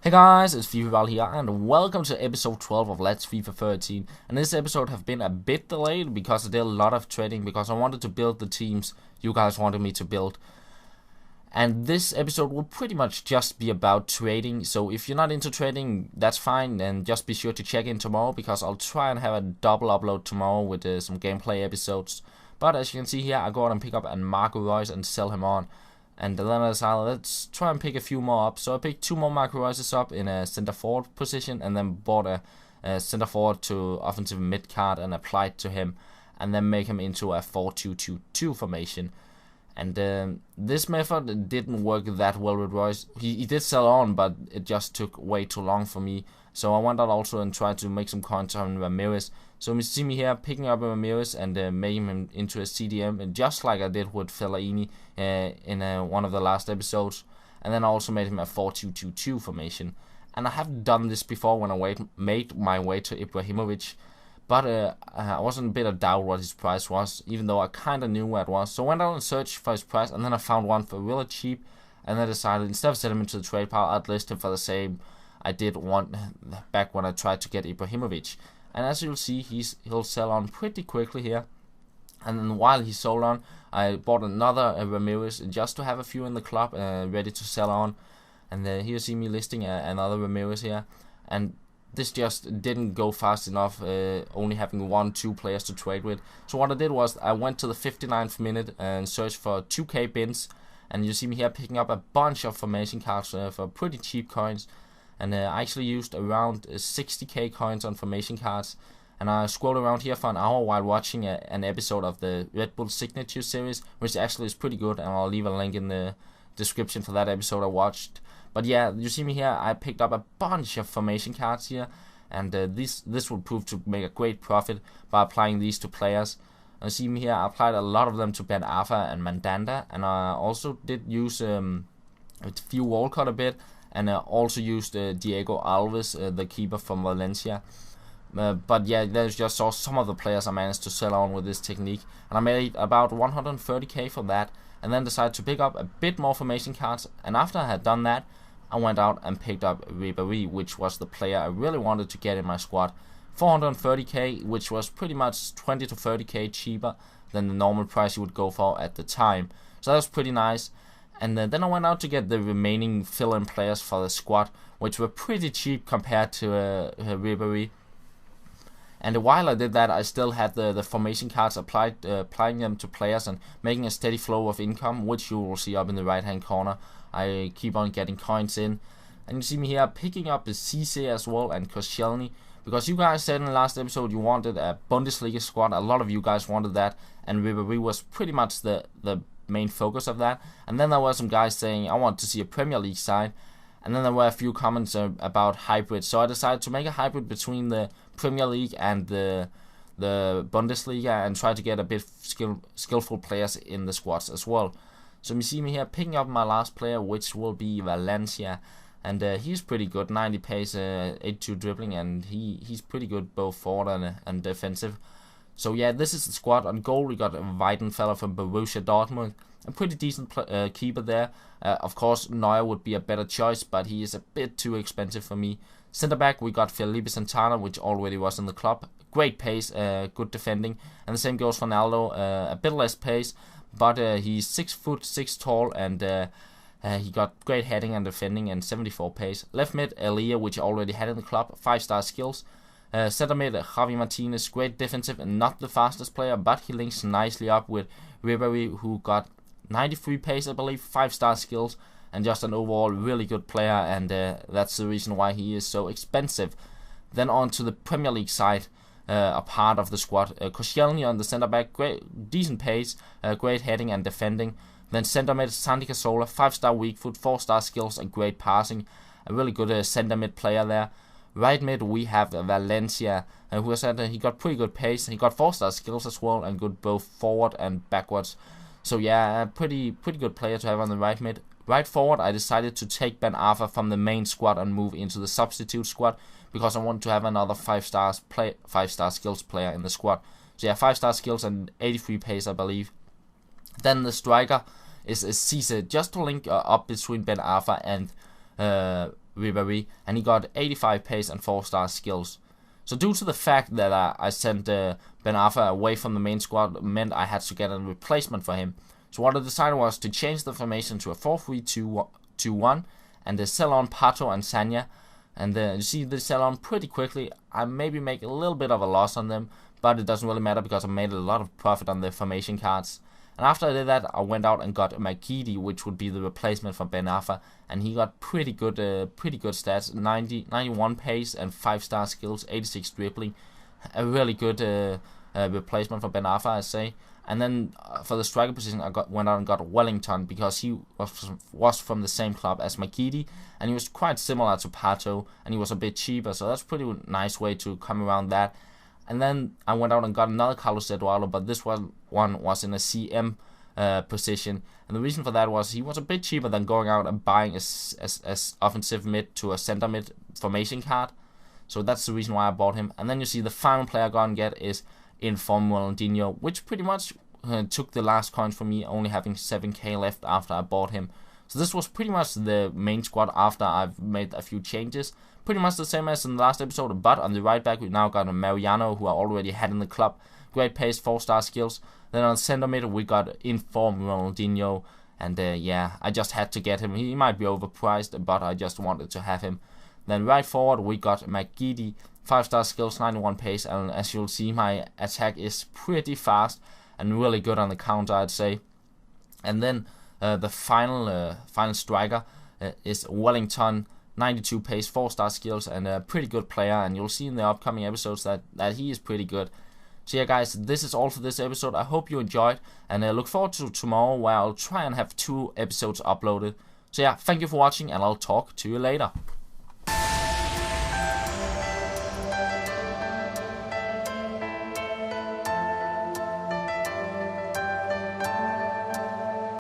Hey guys, it's FIFA here, and welcome to episode 12 of Let's FIFA 13. And this episode have been a bit delayed because I did a lot of trading because I wanted to build the teams you guys wanted me to build. And this episode will pretty much just be about trading, so if you're not into trading, that's fine, and just be sure to check in tomorrow because I'll try and have a double upload tomorrow with some gameplay episodes. But as you can see here, I go out and pick up a Marco Reus and sell him on. And then I decided, let's try and pick a few more up. So I picked two more Marco Reuses up in a center forward position, and then bought a center forward to offensive mid card and applied to him, and then make him into a 4-2-2-2 formation. And this method didn't work that well with Reus. He did sell on, but it just took way too long for me. So I went out also and tried to make some coins on Ramirez. So you see me here picking up Ramirez and making him into a CDM, and just like I did with Fellaini in one of the last episodes. And then I also made him a 4-2-2-2 formation. And I have done this before when I made my way to Ibrahimovic. But I was in a bit of doubt what his price was, even though I kind of knew what it was. So I went out and searched for his price, and then I found one for really cheap. And then I decided, instead of setting him into the trade pile, I'd list him for the same I did one back when I tried to get Ibrahimovic. And as you'll see, he'll sell on pretty quickly here. And then while he sold on, I bought another Ramirez just to have a few in the club ready to sell on. And here you see me listing another Ramirez here. And this just didn't go fast enough, only having 1-2 players to trade with. So what I did was I went to the 59th minute and searched for 2k bins. And you see me here picking up a bunch of formation cards for pretty cheap coins. And I actually used around 60k coins on formation cards. And I scrolled around here for an hour while watching an episode of the Red Bull Signature series, which actually is pretty good, and I'll leave a link in the description for that episode I watched. But yeah, you see me here, I picked up a bunch of formation cards here, and this will prove to make a great profit by applying these to players. And you see me here, I applied a lot of them to Ben Arfa and Mandanda, and I also did use a few Walcott a bit, and also used Diego Alves, the keeper from Valencia. But yeah, there's just some of the players I managed to sell on with this technique, and I made about 130k for that, and then decided to pick up a bit more formation cards. And after I had done that, I went out and picked up Ribery, which was the player I really wanted to get in my squad. 430k, which was pretty much 20 to 30k cheaper than the normal price you would go for at the time. So that was pretty nice. And then I went out to get the remaining fill-in players for the squad, which were pretty cheap compared to Ribery. And while I did that, I still had the formation cards applying them to players and making a steady flow of income, which you will see up in the right hand corner. I keep on getting coins in. And you see me here picking up the Cisse as well and Koscielny, because you guys said in the last episode you wanted a Bundesliga squad. A lot of you guys wanted that, and Ribery was pretty much the main focus of that. And then there were some guys saying I want to see a Premier League side. And then there were a few comments about hybrid, so I decided to make a hybrid between the Premier League and the Bundesliga and try to get a bit skillful players in the squads as well. So you see me here picking up my last player, which will be Valencia, and he's pretty good, 90 pace, 82 dribbling, and he's pretty good both forward and defensive. So yeah, this is the squad. On goal we got Weidenfeller from Borussia Dortmund, a pretty decent keeper there. Of course, Neuer would be a better choice, but he is a bit too expensive for me. Centre back, we got Felipe Santana, which already was in the club. Great pace, good defending. And the same goes for Ronaldo, a bit less pace, but he's 6'6" tall, and he got great heading and defending and 74 pace. Left mid, Elia, which I already had in the club, 5-star skills. Centre mid, Javi Martinez, great defensive and not the fastest player, but he links nicely up with Ribery, who got 93 pace, I believe, 5-star skills, and just an overall really good player, and that's the reason why he is so expensive. Then on to the Premier League side, a part of the squad. Koscielny on the centre back, great, decent pace, great heading and defending. Then centre mid, Santi Cazorla, 5-star weak foot, 4-star skills and great passing. A really good centre mid player there. Right mid we have Valencia, who has he got pretty good pace. He got 4-star skills as well and good both forward and backwards. So yeah, a pretty good player to have on the right mid. Right forward, I decided to take Ben Arfa from the main squad and move into the substitute squad because I want to have another 5-star skills player in the squad. So yeah, 5-star skills and 83 pace, I believe. Then the striker is Cisse, just to link up between Ben Arfa and Ribéry, and he got 85 pace and 4-star skills. So due to the fact that I sent Ben Arfa away from the main squad, meant I had to get a replacement for him. So what I decided was to change the formation to a 4-3-2-1 and sell on Pato and Sanya. And you see they sell on pretty quickly. I maybe make a little bit of a loss on them, but it doesn't really matter because I made a lot of profit on the formation cards. And after I did that, I went out and got Makidi, which would be the replacement for Ben Arfa, and he got pretty good stats: 91 pace and 5-star skills, 86 dribbling. A really good replacement for Ben Arfa, I say. And then for the striker position, I went out and got Wellington because he was from the same club as Makidi, and he was quite similar to Pato, and he was a bit cheaper. So that's a pretty nice way to come around that. And then I went out and got another Carlos Eduardo, but this one was in a CM position. And the reason for that was he was a bit cheaper than going out and buying as offensive mid to a center mid formation card. So that's the reason why I bought him. And then you see the final player I got and get is Inform Ronaldinho, which pretty much took the last coins for me, only having 7k left after I bought him. So this was pretty much the main squad after I've made a few changes. Pretty much the same as in the last episode, but on the right back we now got a Mariano, who I already had in the club. Great pace, 4-star skills. Then on the center mid we got Inform Ronaldinho, and yeah, I just had to get him. He might be overpriced, but I just wanted to have him. Then right forward we got McGeady, 5-star skills, 91 pace, and as you'll see, my attack is pretty fast and really good on the counter, I'd say. And then the final striker is Wellington, 92 pace, 4-star skills, and a pretty good player, and you'll see in the upcoming episodes that he is pretty good. So yeah guys, this is all for this episode. I hope you enjoyed, and look forward to tomorrow where I'll try and have 2 episodes uploaded. So yeah, thank you for watching, and I'll talk to you later.